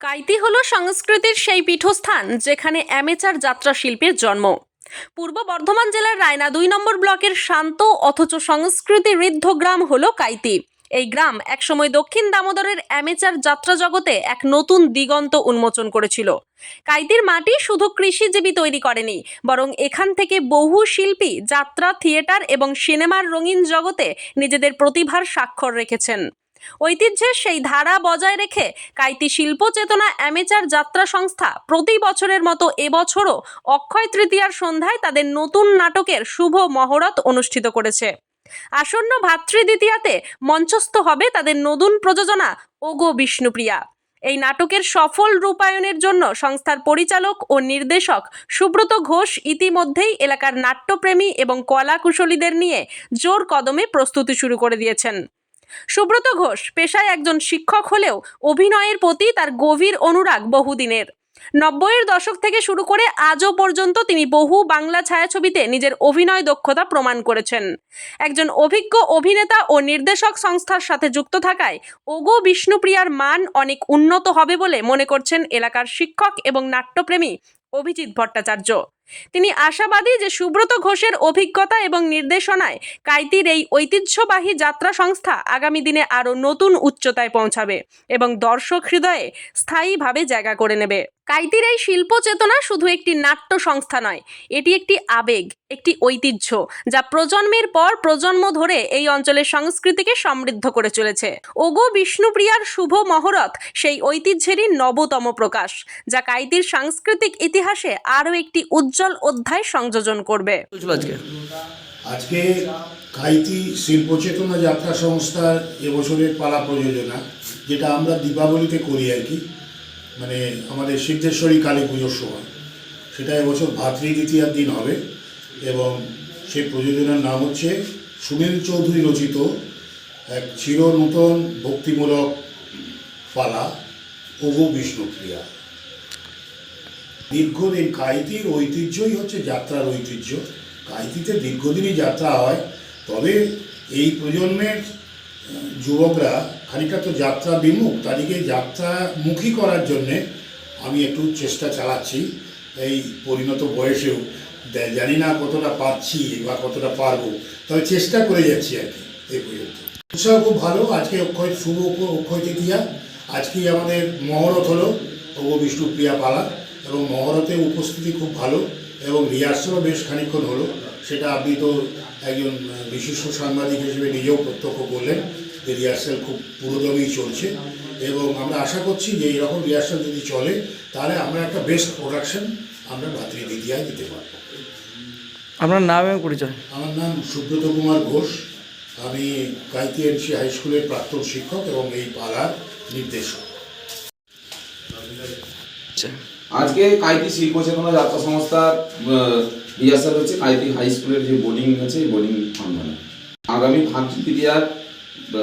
কাইতি হলো সংস্কৃতির সেই পীঠস্থান যেখানে অ্যামেচার যাত্রা শিল্পীর জন্ম। পূর্ব বর্ধমান জেলার রায়না ২ নম্বর ব্লকের শান্ত অথচ সংস্কৃতি ঋদ্ধ গ্রাম হলো কাইতি। এই গ্রাম একসময় দক্ষিণ দামোদরের অ্যামেচার যাত্রা জগতে এক নতুন দিগন্ত উন্মোচন করেছিল। কাইতির মাটি শুধু কৃষিজীবী তৈরি করেনি, বরং এখান থেকে বহু শিল্পী যাত্রা, থিয়েটার এবং সিনেমার রঙিন জগতে নিজেদের প্রতিভার স্বাক্ষর রেখেছেন। ঐতিহ্যের সেই ধারা বজায় রেখে কাইতি শিল্প চেতনা অ্যামেচার যাত্রা সংস্থা প্রতি বছরের মতো এবছরও অক্ষয় তৃতীয়ার সন্ধ্যায় তাদের নতুন নাটকের শুভ মহরত অনুষ্ঠিত করেছে। আসন্ন ভাতৃদ্বিতীয়াতে মঞ্চস্থ হবে তাদের নতুন প্রযোজনা ওগো বিষ্ণুপ্রিয়া। এই নাটকের সফল রূপায়ণের জন্য সংস্থার পরিচালক ও নির্দেশক সুব্রত ঘোষ ইতিমধ্যেই এলাকার নাট্যপ্রেমী এবং কলা কুশলীদের নিয়ে জোর কদমে প্রস্তুতি শুরু করে দিয়েছেন। সুব্রত ঘোষ পেশায় একজন শিক্ষক হলেও অভিনয়ের প্রতি তার গভীর অনুরাগ বহুদিনের। ৯০-এর দশক থেকে শুরু করে আজও পর্যন্ত তিনি বহু বাংলা ছায়াছবিতে নিজের অভিনয় দক্ষতা প্রমাণ করেছেন। একজন অভিজ্ঞ অভিনেতা ও নির্দেশক সংস্থার সাথে যুক্ত থাকায় ওগো বিষ্ণুপ্রিয়ার মান অনেক উন্নত হবে বলে মনে করছেন এলাকার শিক্ষক এবং নাট্যপ্রেমী অভিজিৎ ভট্টাচার্য। তিনি আশাবাদী যে সুব্রত ঘোষের অভিজ্ঞতা এবং নির্দেশনায় কাইতির এই ঐতিহ্যবাহী যাত্রা সংস্থা আগামী দিনে আরও নতুন উচ্চতায় পৌঁছাবে এবং দর্শক হৃদয়ে স্থায়ীভাবে জায়গা করে নেবে। কাইতির এই শিল্প চেতনা শুধু একটি নাট্য সংস্থা নয়, এটি একটি আবেগ, একটি ঐতিহ্য যা প্রজন্মের পর প্রজন্ম ধরে এই অঞ্চলের সংস্কৃতিকে সমৃদ্ধ করে চলেছে। ওগো বিষ্ণুপ্রিয়ার শুভ মহরত সেই ঐতিহ্যেরই নবতম প্রকাশ, যা কাইতির সাংস্কৃতিক ইতিহাসে আরও একটি উজ্জ্বল অধ্যায় সংযোজন করবে। আজকে কাইতি শিল্প চেতনা যাত্রা সংস্থার এবছরের পালা প্রযোজনা, যেটা আমরা দীপাবলিতে করি আর কি, মানে আমাদের সিদ্ধেশ্বরী কালী পুজোর সময়, সেটা এবছর ভাতৃদ্বিতীয়ার দিন হবে এবং সেই প্রযোজনার নাম হচ্ছে সুনীল চৌধুরী রচিত এক চির নূতন ভক্তিমূলক পালা ওগো বিষ্ণুপ্রিয়া। দীর্ঘদিন কাইতির ঐতিহ্যই হচ্ছে যাত্রার ঐতিহ্য। কাইতিতে দীর্ঘদিনই যাত্রা হয়, তবে এই প্রজন্মের যুবকরা খানিকটা তো যাত্রা বিমুখ, তাদেরকে যাত্রামুখী করার জন্যে আমি একটু চেষ্টা চালাচ্ছি এই পরিণত বয়সেও। জানি না কতটা পারছি বা কতটা পারবো, তবে চেষ্টা করে যাচ্ছি আর কি এই পর্যন্ত। উৎসাহ খুব ভালো। আজকে শুভ অক্ষয় তৃতীয়া, আজকেই আমাদের মহরত হলো ওগো বিষ্ণুপ্রিয়া পালা এবং মহরতে উপস্থিতি খুব ভালো এবং রিহার্সালও বেশ খানিকক্ষণ হলো। সেটা আপনি তো একজন বিশিষ্ট সাংবাদিক হিসেবে নিজেও প্রত্যক্ষ করলেন যে রিহার্সাল খুব পুরোদমেই চলছে এবং আমরা আশা করছি যে এরকম রিহার্সাল যদি চলে তাহলে আমরা একটা বেস্ট প্রোডাকশন আমরা ভাতৃদ্বিতীয়ায় দিতে পারব। আপনার নাম এবং পরিচয়? আমার নাম সুব্রত কুমার ঘোষ, আমি কাইতি এনসি হাই স্কুলের প্রাক্তন শিক্ষক এবং এই পালার নির্দেশক। আজকে কাইতি শিল্প চেতনা যাত্রা সংস্থার রিহার্সাল হচ্ছে কাইতি হাই স্কুলের যে বোর্ডিং আছে এই বোর্ডিং প্রাঙ্গণে। আগামী ভাতৃদ্বিতীয়ার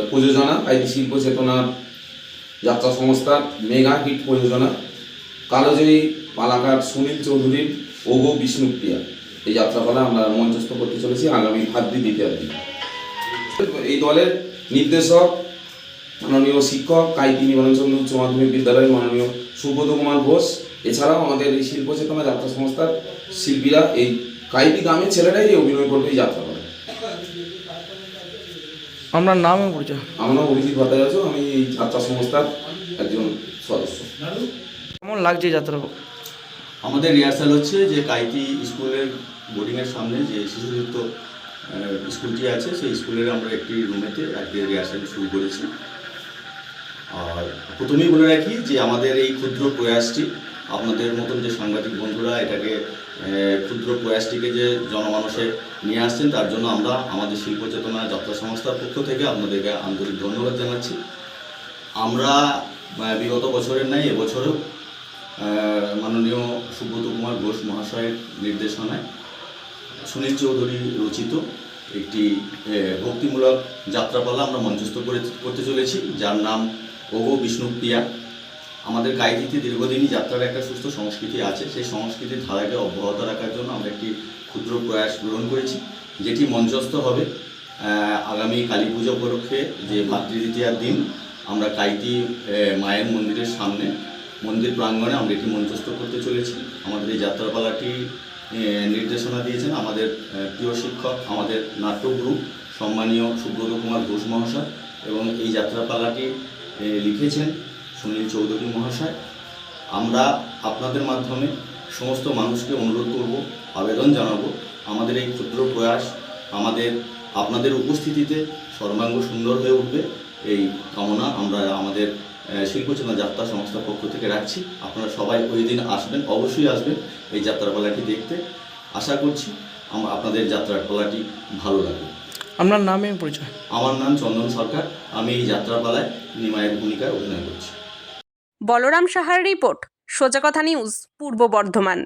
প্রযোজনা কাইতি শিল্প চেতনা যাত্রা সংস্থার মেগা হিট প্রযোজনা কালোজয়ী পালাকার সুনীল চৌধুরীর ওগো বিষ্ণুপ্রিয়া এই যাত্রাপালা আমরা মঞ্চস্থ করতে চলেছি আগামী ভাতৃদ্বিতীয়ার দিন। এই দলের নির্দেশক মাননীয় শিক্ষক কাইতি নিবারণচন্দ্র উচ্চ মাধ্যমিক বিদ্যালয়ের মাননীয় সুব্রত কুমার ঘোষ। এছাড়াও আমাদের এই শিল্প চেতনা যাত্রা সংস্থার শিল্পীরা, এই কাইতি গ্রামের ছেলেরাই এই অভিনয় করবে এই যাত্রা করে। আপনার নাম এবং পরিচয়? আমার নাম অভিজিৎ ভট্টাচার্য, আমি এই যাত্রা সংস্থার একজন সদস্য। কেমন লাগছে যাত্রা? আমাদের রিহার্সাল হচ্ছে যে কাইতি স্কুলের বোর্ডিংয়ের সামনে যে শিশুযুক্ত স্কুলটি আছে সেই স্কুলের আমরা একটি রুমেতে আজকে রিহার্সাল শুরু করেছি। আর প্রথমেই বলে রাখি যে আমাদের এই ক্ষুদ্র প্রয়াসটি, আপনাদের মতন যে সাংবাদিক বন্ধুরা এটাকে ক্ষুদ্র প্রয়াসটিকে যে জনমানসে নিয়ে আসছেন তার জন্য আমরা আমাদের শিল্প চেতনা যাত্রা সংস্থার পক্ষ থেকে আপনাদেরকে আন্তরিক ধন্যবাদ জানাচ্ছি। আমরা বিগত বছরের ন্যায় এবছরও মাননীয় সুব্রত কুমার ঘোষ মহাশয়ের নির্দেশনায় সুনীল চৌধুরী রচিত একটি ভক্তিমূলক যাত্রাপালা আমরা মঞ্চস্থ করতে চলেছি, যার নাম ওগো বিষ্ণুপ্রিয়া। আমাদের কাইতিতে দীর্ঘদিনই যাত্রার একটা সুস্থ সংস্কৃতি আছে, সেই সংস্কৃতির ধারাকে অব্যাহত রাখার জন্য আমরা একটি ক্ষুদ্র প্রয়াস গ্রহণ করেছি, যেটি মঞ্চস্থ হবে আগামী কালী পুজো উপলক্ষে যে ভাতৃদ্বিতীয়ার দিন আমরা কাইতি মায়ের মন্দিরের সামনে মন্দির প্রাঙ্গণে আমরা এটি মঞ্চস্থ করতে চলেছি। আমাদের এই যাত্রাপালাটি নির্দেশনা দিয়েছেন আমাদের প্রিয় শিক্ষক, আমাদের নাট্যগুরু সম্মানীয় সুব্রত কুমার ঘোষ মহাশয়, এবং এই যাত্রাপালাটি লিখেছেন সুনীল চৌধুরী মহাশয়। আমরা আপনাদের মাধ্যমে সমস্ত মানুষকে অনুরোধ করব, আবেদন জানাবো, আমাদের এই ক্ষুদ্র প্রয়াস আপনাদের উপস্থিতিতে সর্বাঙ্গ সুন্দর হয়ে উঠবে, এই কামনা আমরা আমাদের শিল্পচেতনা যাত্রা সংস্থার পক্ষ থেকে রাখছি। আপনারা সবাই ওই দিন আসবেন, অবশ্যই আসবেন এই যাত্রাপালাটি দেখতে। আশা করছি আপনাদের যাত্রাপালাটি ভালো লাগবে। আপনার নাম এবং পরিচয়। আমার নাম চন্দন সরকার, আমি এই যাত্রাপালায় নিমাইয়ের ভূমিকায় অভিনয় করছি। বলরাম সাহার রিপোর্ট, সোজা কথা নিউজ, পূর্ব বর্ধমান।